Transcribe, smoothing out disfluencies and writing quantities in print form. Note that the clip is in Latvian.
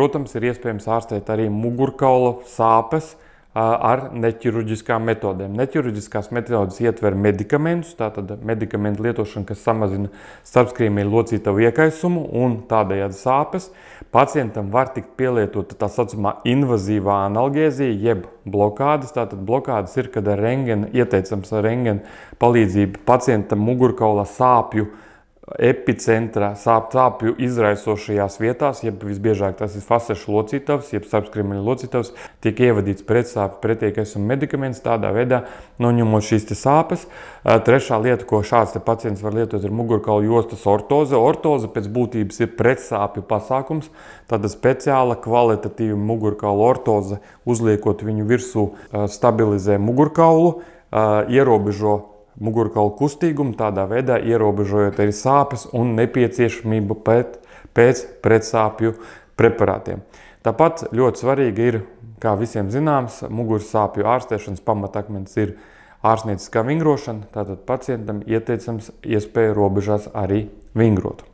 protams, ir iespējams ārstēt arī mugurkaula sāpes ar neķirurģiskām metodēm. Neķirurģiskās metodes ietver medikamentus, tātad medikamentu lietošana, kas samazina starpskrīmeļa locītavu iekaisumu un tādējādi sāpes. Pacientam var tikt pielietota tā saucamā invazīvā analgēzija, jeb blokādes. Tātad blokādes ir, kad ar rentgena, ieteicams ar rentgena palīdzību pacientam mugurkaula sāpju epicentrā, sāpju izraisošajās vietās, jeb visbiežāk tas ir fasešu locītavs, jeb starpskrīmeļa locītavs, tiek ievadīts pretsāpju pretiekaisuma medikaments, tādā veidā noņemot šīs sāpes. Trešā lieta, ko šāds pacients var lietot, ir mugurkaula jostas ortoze. Ortoze pēc būtības ir pretsāpju pasākums, tāda speciāla kvalitatīva mugurkaula ortoze, uzliekot viņu virsū, stabilizē mugurkaulu, ierobežo mugurkaula kustīgumu, tādā veidā ierobežojot arī sāpes un nepieciešamību pēc pretsāpju preparātiem. Tāpat ļoti svarīgi ir, kā visiem zināms, muguras sāpju ārstēšanas pamatakmens ir ārstnieciskā vingrošana, tātad pacientam ieteicams iespēja robežās arī vingrot.